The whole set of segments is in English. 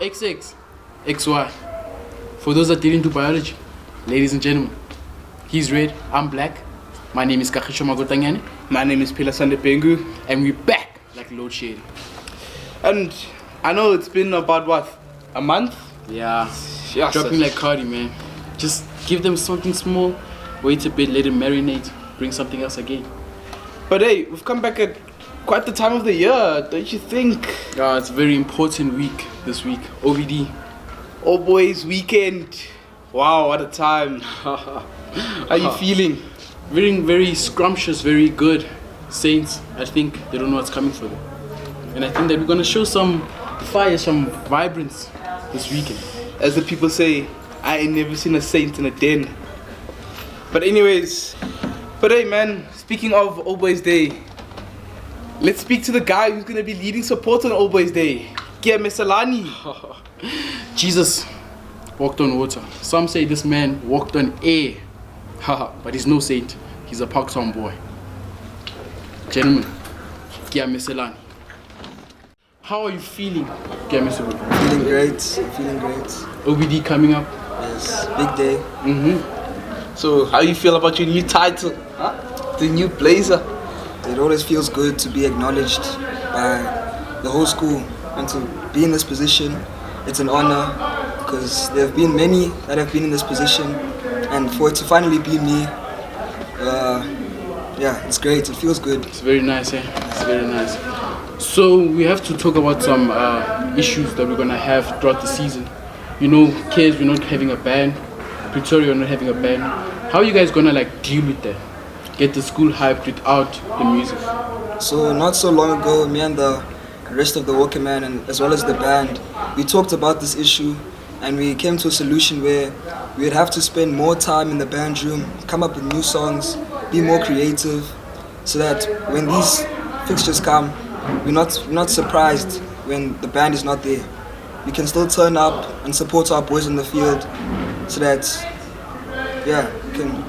XX, XY. For those that didn't do biology, ladies and gentlemen, he's red, I'm black. My name is Kakhisho Magotangane. My name is Pilasande Pengu. And we're back like load shedding. And I know it's been about what? A month? Yeah. Yes, Dropping like Cardi, man. Just give them something small, wait a bit, let it marinate, bring something else again. But hey, we've come back at quite the time of the year, don't you think? It's a very important week this week. OVD. Oh boys, weekend. Wow, what a time. How are you feeling? Very, very scrumptious, very good. Saints, I think they don't know what's coming for them. And I think that we're going to show some fire, some vibrance this weekend. As the people say, I ain't never seen a saint in a den. But anyways, hey man, speaking of Old Boys Day, let's speak to the guy who's going to be leading support on Old Boys Day. Kia Mesalani. Jesus walked on water. Some say this man walked on air. But he's no saint. He's a Parktown boy. Gentlemen, Kia Mesalani. How are you feeling, Kia Mesalani? Feeling great. OBD coming up. Yes, big day. So, how you feel about your new title? The new blazer? It always feels good to be acknowledged by the whole school and to be in this position. It's an honor because there have been many that have been in this position, and for it to finally be me, yeah, it's great. It feels good. It's very nice, eh? It's very nice. So we have to talk about some issues that we're gonna have throughout the season. You know, kids, we're not having a band. Pretoria, we're not having a band. How are you guys gonna deal with that? Get the school hyped without the music? So not so long ago, me and the rest of the Walker Man and as well as the band, we talked about this issue and we came to a solution where we would have to spend more time in the band room, come up with new songs, be more creative, so that when these fixtures come, we're not surprised when the band is not there. We can still turn up and support our boys in the field, so that, yeah, we can.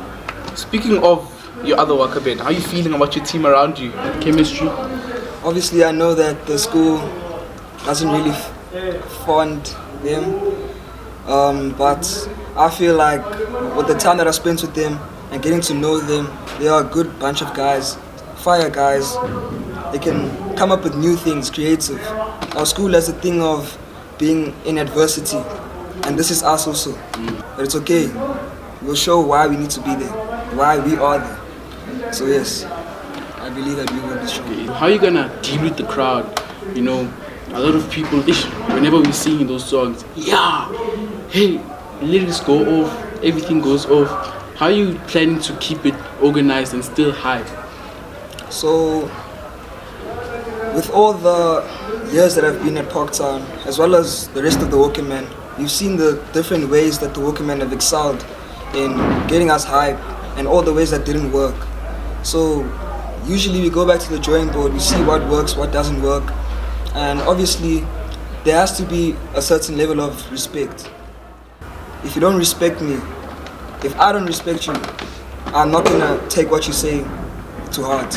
Speaking of your other worker band, how are you feeling about your team around you? Chemistry? Obviously, I know that the school doesn't really fund them, but I feel like with the time that I spent with them and getting to know them, they are a good bunch of guys, fire guys. They can come up with new things, creative. Our school has a thing of being in adversity, and this is us also. But it's okay. We'll show why we need to be there, why we are there. So yes, I believe that we will be strong. How are you gonna deal with the crowd? You know, a lot of people, whenever we sing those songs, yeah, hey, lyrics go off, everything goes off. How are you planning to keep it organized and still hype? So, with all the years that I've been at Parktown, as well as the rest of the Walker Men, you've seen the different ways that the Walker Men have excelled in getting us hype and all the ways that didn't work. So, usually we go back to the drawing board, we see what works, what doesn't work, and obviously there has to be a certain level of respect. If you don't respect me, if I don't respect you, I'm not gonna take what you say to heart.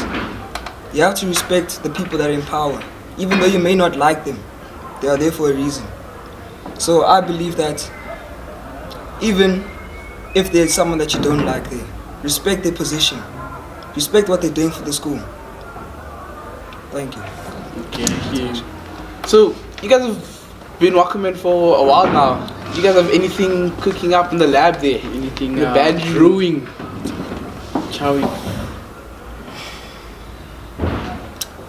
You have to respect the people that are in power. Even though you may not like them, they are there for a reason. So I believe that even if there's someone that you don't like there, respect their position. Respect what they're doing for the school. Thank you. Okay, yeah. So, you guys have been Walkermen for a while now. Do you guys have anything cooking up in the lab there? Anything the band brewing? Chowing?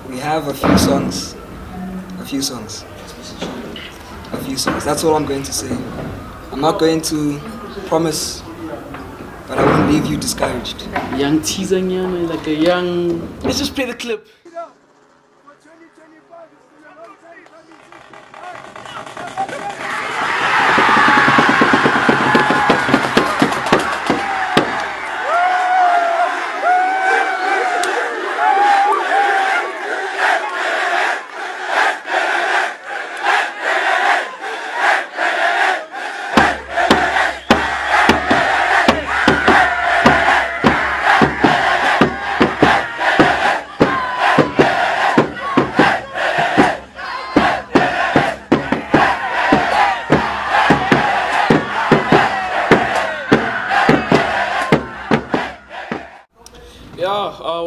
We have a few songs. That's all I'm going to say. I'm not going to promise, but I won't leave you discouraged. Young teaser, like a young... Let's just play the clip.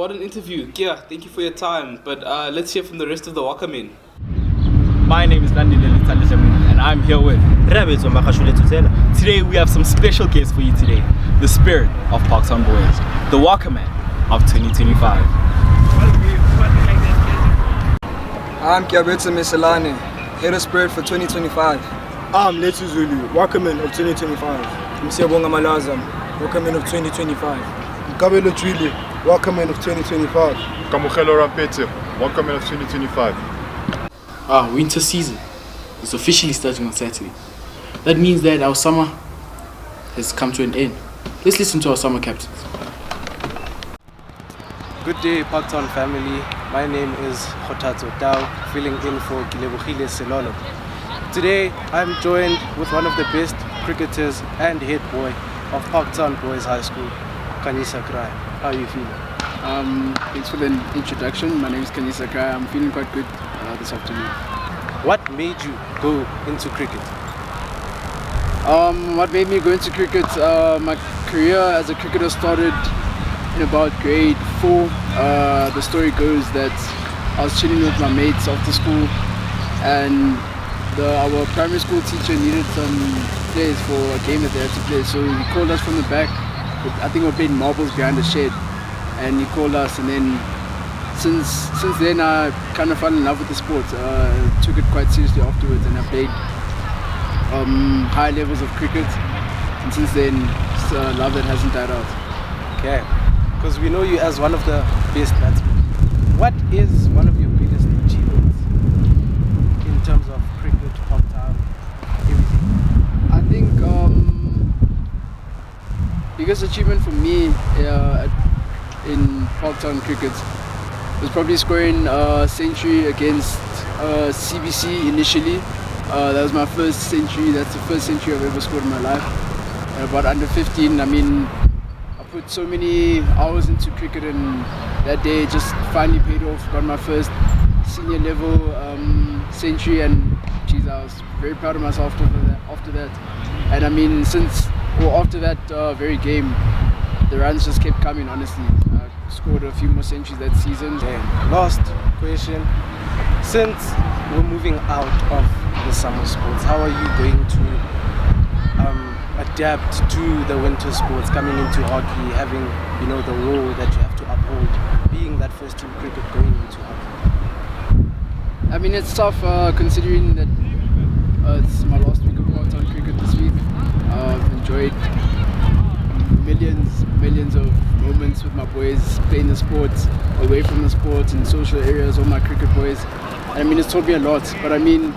what an interview. Yeah, thank you for your time. But let's hear from the rest of the Waka men. My name is Nandile Talishamin, and I'm here with Today we have some special guests for you today. The spirit of Parktown Boys, the Waka Man of 2025. I'm Kiabetsa Miselane, head of spirit for 2025. I'm Letu Zulu, Wakaman of 2025. I'm Siyabonga Malazam, Wakaman of 2025. Kabelo Twili, Wakaman of 2025. Kamugelo Rampete, Wakaman of 2025. Winter season is officially starting on Saturday. That means that our summer has come to an end. Let's listen to our summer captains. Good day, Parktown family. My name is Khotatso Tau, filling in for Kilebogile Selolo. Today, I'm joined with one of the best cricketers and head boy of Parktown Boys High School, Kanisa Krai. How are you feeling? Thanks for the introduction. My name is Kanisa Krai. I'm feeling quite good this afternoon. What made you go into cricket? What made me go into cricket? My career as a cricketer started in about grade 4. The story goes that I was chilling with my mates after school, and our primary school teacher needed some players for a game that they had to play. So he called us from the back. I think we were playing marbles behind the shed, and he called us. And then since then I kind of fell in love with the sport. Took it quite seriously afterwards, and I played high levels of cricket. And since then, it's a love that hasn't died out. Okay, because we know you as one of the best batsmen. What is one of your biggest achievements in terms of cricket, Parktown, everything? I think biggest achievement for me in Parktown cricket was probably scoring a century against CBC initially. That was my first century. That's the first century I've ever scored in my life. About under 15, I mean, I put so many hours into cricket, and that day just finally paid off. Got my first senior level century, and geez, I was very proud of myself after that. And I mean, after that very game, the runs just kept coming, honestly. I scored a few more centuries that season. Okay. Last question. Since we're moving out of the summer sports, how are you going to adapt to the winter sports, coming into hockey, having the role that you have to uphold, being that first team cricket going into hockey? I mean, it's tough considering that it's my last week of Parktown cricket this week. I've enjoyed millions of moments with my boys, playing the sports, away from the sports, in social areas, all my cricket boys. And I mean, it's taught me a lot, but I mean,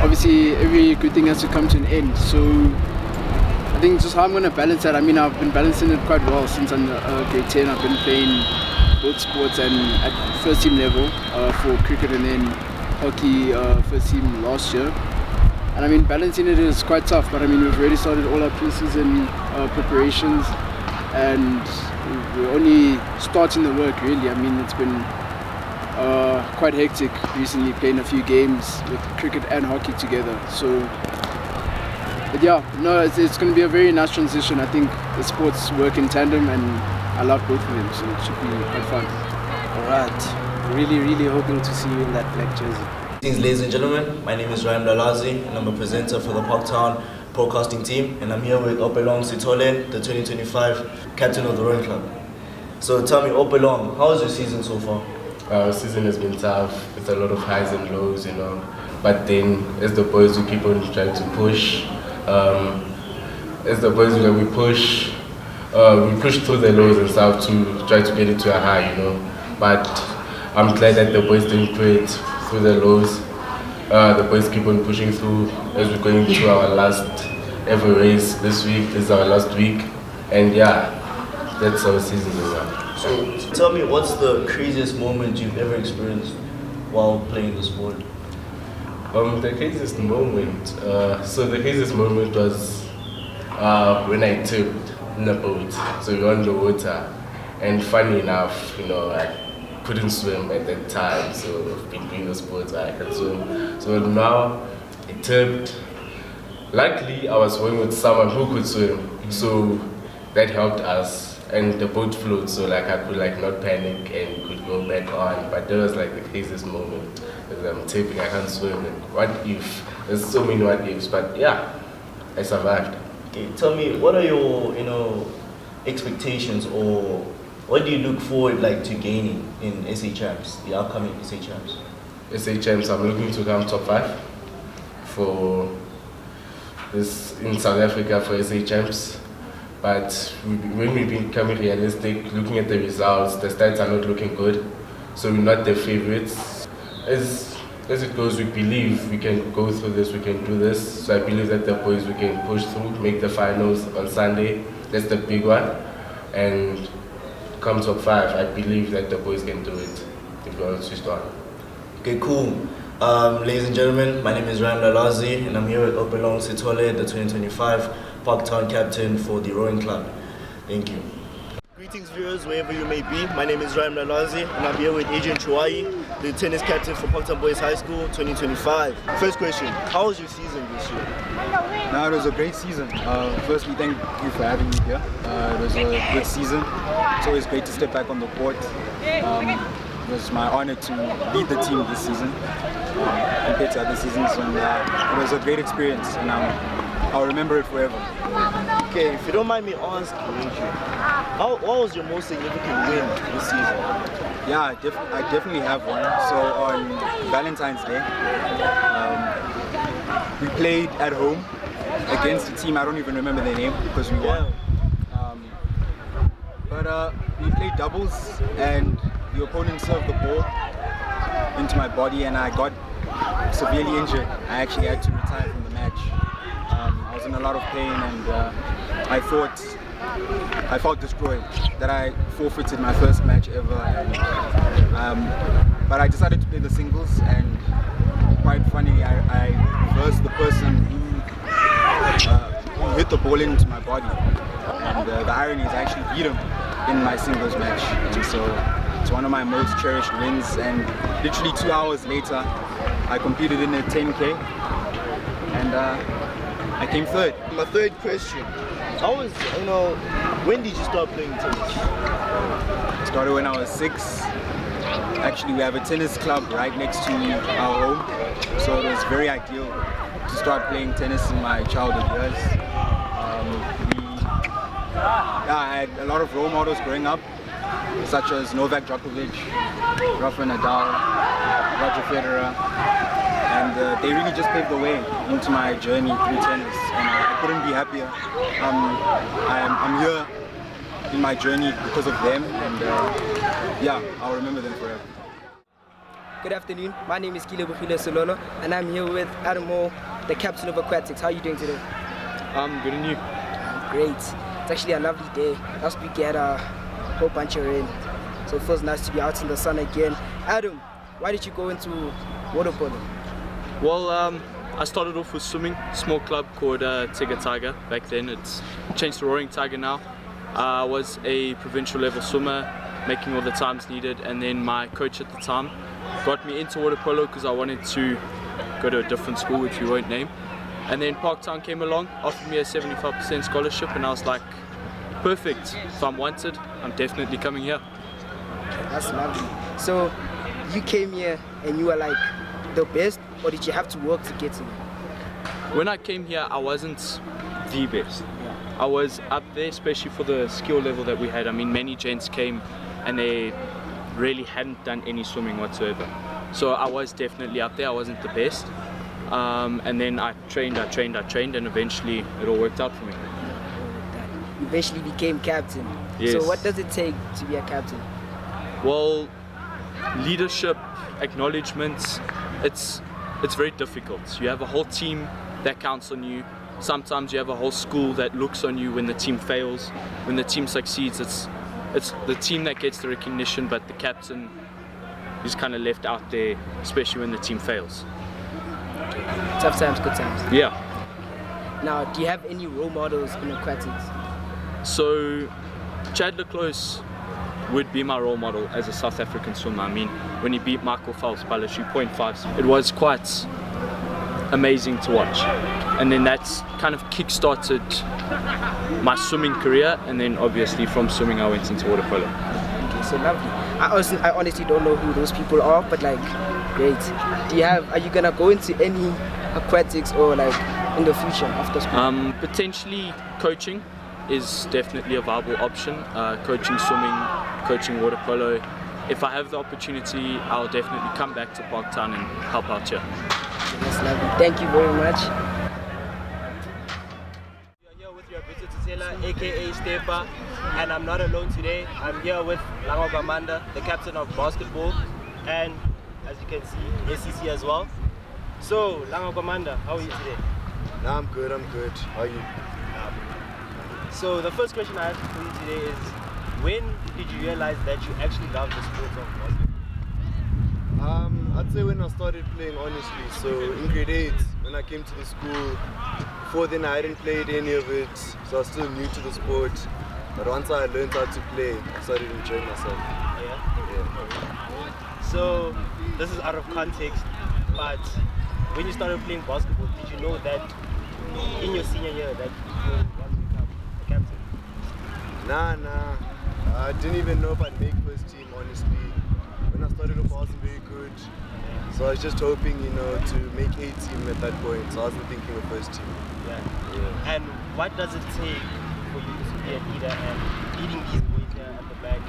obviously every good thing has to come to an end. So I think just how I'm going to balance that. I mean, I've been balancing it quite well since I'm grade 10. I've been playing both sports and at first team level for cricket, and then hockey first team last year. And I mean, balancing it is quite tough, but I mean, we've already started all our pre-season preparations, and we're only starting the work really. I mean, it's been quite hectic recently, playing a few games with cricket and hockey together. So, but yeah, no, it's going to be a very nice transition. I think the sports work in tandem, and I love both of them, so it should be quite fun. Alright, really hoping to see you in that black jersey. Greetings, ladies and gentlemen. My name is Ryan Dalazi, and I'm a presenter for the Parktown Broadcasting team, and I'm here with Opelong Sitolen, the 2025 captain of the rowing club. So tell me, Opelong, how was your season so far? Our season has been tough with a lot of highs and lows, But then, as the boys, we keep on trying to push. We push through the lows and stuff to try to get it to a high, But I'm glad that the boys didn't quit through the lows. The boys keep on pushing through as we're going to our last ever race this week. This is our last week, and yeah, that's our season over. So tell me, what's the craziest moment you've ever experienced while playing the sport? The craziest moment. The craziest moment was when I tipped in the boat. So we were on the water, and funny enough, I couldn't swim at that time. So I've been doing the sports where I can swim. So now I tipped. Luckily, I was going with someone who could swim, so that helped us. and the boat floats, so like I could like not panic and could go back on. But that was like the craziest moment because I'm tipping, I can't swim, and what if? There's so many what ifs, but yeah, I survived. Okay, tell me, what are your expectations, or what do you look forward like to gaining in SA Champs, the upcoming SA Champs? SA Champs, I'm looking to come top 5 for this in South Africa for SA Champs. But when we've been becoming realistic, looking at the results, the stats are not looking good. So we're not the favorites. As it goes, we believe we can go through this, we can do this. So I believe that the boys, we can push through, make the finals on Sunday. That's the big one. And come top 5, I believe that the boys can do it if we all switched on. Okay, cool. Ladies and gentlemen, my name is Ryan Lalazi, and I'm here with Opelong Sitole, the 2025 Parktown captain for the rowing club. Thank you. Greetings viewers, wherever you may be. My name is Ryan Lalazi, and I'm here with Adrian Chuai, the tennis captain for Parktown Boys High School 2025. First question, how was your season this year? No, it was a great season. Firstly, thank you for having me here. It was a good season. It's always great to step back on the court. It was my honor to lead the team this season compared to other seasons, and it was a great experience, and I'll remember it forever. Okay, if you don't mind me asking, what was your most significant win this season? Yeah, I definitely have one. So on Valentine's Day, we played at home against a team, I don't even remember their name because we won. But we played doubles, and the opponent served the ball into my body, and I got severely injured. I actually had to retire from the match. I was in a lot of pain, and I felt destroyed that I forfeited my first match ever. And, but I decided to play the singles, and quite funny, I versed the person who hit the ball into my body. And the irony is I actually beat him in my singles match, and so it's one of my most cherished wins. And literally 2 hours later, I competed in a 10K, and I came third. My third question, when did you start playing tennis? Started when I was 6. Actually, we have a tennis club right next to our home, so it was very ideal to start playing tennis in my childhood years. I had a lot of role models growing up, such as Novak Djokovic, Rafa Nadal, Roger Federer, and they really just paved the way into my journey through tennis, and I couldn't be happier. I'm here in my journey because of them, and I'll remember them forever. Good afternoon, my name is Kilebukhile Sololo, and I'm here with Adam Moore, the captain of Aquatics. How are you doing today? I'm good, and you? Great. It's actually a lovely day. Last week we had a whole bunch of rain, so it feels nice to be out in the sun again. Adam, why did you go into water polo? Well, I started off with swimming, small club called Tiger Tiger back then. It's changed to Roaring Tiger now. I was a provincial level swimmer, making all the times needed, and then my coach at the time got me into water polo because I wanted to go to a different school, which we won't name. And then Parktown came along, offered me a 75% scholarship, and I was like, perfect. If I'm wanted, I'm definitely coming here. That's lovely. So you came here and you were like the best, or did you have to work to get here? When I came here, I wasn't the best. I was up there, especially for the skill level that we had. I mean, many gents came and they really hadn't done any swimming whatsoever. So I was definitely up there. I wasn't the best. And then I trained, and eventually it all worked out for me. You eventually became captain. Yes. So what does it take to be a captain? Well, leadership, acknowledgements, it's very difficult. You have a whole team that counts on you. Sometimes you have a whole school that looks on you when the team fails. When the team succeeds, it's the team that gets the recognition, but the captain is kind of left out there, especially when the team fails. Tough times, good times. Yeah. Now, do you have any role models in aquatics? So, Chad Leclose would be my role model as a South African swimmer. I mean, when he beat Michael Phelps by literally 0.5, it was quite amazing to watch. And then that's kind of kick-started my swimming career, and then obviously from swimming I went into water polo. Okay, so lovely. I honestly don't know who those people are, but like, great. Are you gonna go into any aquatics or like in the future after school? Potentially coaching is definitely a viable option. Coaching swimming, coaching water polo. If I have the opportunity, I'll definitely come back to Parktown and help out here. That's lovely. Thank you very much. We are here with your Bito Tutela, aka Stepa, and I'm not alone today. I'm here with Lango Gamanda, the captain of basketball, and as you can see, SEC as well. So, Lango Gamanda, how are you today? Nah, I'm good. How are you? So, the first question I have for you today is, when did you realize that you actually love the sport of basketball? I'd say when I started playing, honestly. So in grade 8, when I came to the school, before then I hadn't played any of it, so I was still new to the sport. But once I learned how to play, I started enjoying myself. Yeah. So this is out of context, but when you started playing basketball, did you know that in your senior year that you would want to become a captain? Nah. I didn't even know if I'd make first team, honestly. When I started off, I wasn't very good. So I was just hoping, to make A team at that point. So I wasn't thinking of first team. Yeah. And what does it take for you to be a leader and leading these boys here at the back?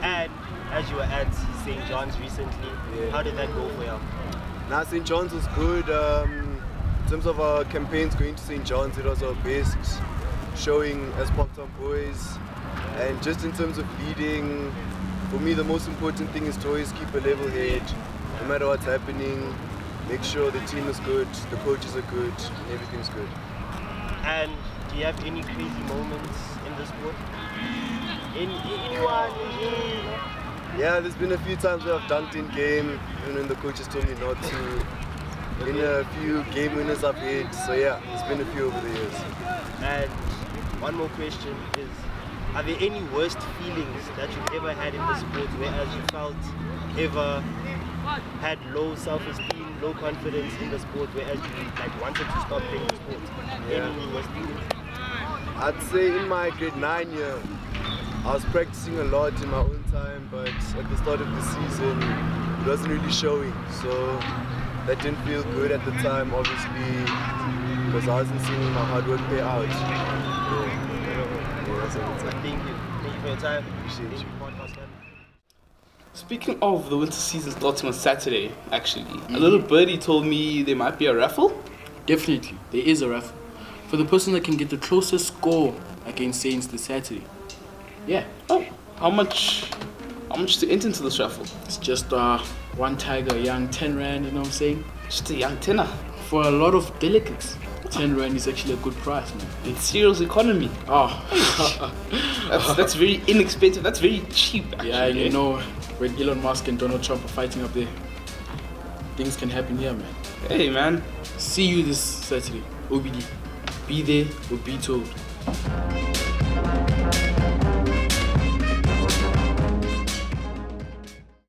And as you were at St. John's recently, how did that go for you? Nah, St. John's was good. In terms of our campaigns going to St. John's, it was our best showing as Parktown boys. And just in terms of leading, for me the most important thing is to always keep a level head, no matter what's happening. Make sure the team is good, the coaches are good, everything's good. And do you have any crazy moments in the sport? Anyone? Yeah, there's been a few times where I've dunked in game, even when the coaches told me not to. In a few game winners I've hit, so yeah, there's been a few over the years. And one more question is, are there any worst feelings that you've ever had in the sport, whereas you felt ever had low self-esteem, low confidence in the sport, whereas you wanted to stop playing the sport? Any worst feelings? I'd say in my grade 9 year, I was practicing a lot in my own time, but at the start of the season, it wasn't really showing. So that didn't feel good at the time, obviously, because I wasn't seeing my hard work pay out. Thank you for your time. Appreciate you. Speaking of the winter season starting on Saturday, actually, a little birdie told me there might be a raffle. Definitely, there is a raffle for the person that can get the closest score against Saints this Saturday. Yeah. Oh, how much to enter into this raffle? It's just one tiger, a young 10 rand. You know what I'm saying? Just a young tenner for a lot of delegates. 10 rand is actually a good price, man. It's cereals economy. Oh, that's very inexpensive. That's very cheap, actually. Yeah, you know, when Elon Musk and Donald Trump are fighting up there, things can happen here, man. Hey, man. See you this Saturday, OBD. Be there or be told.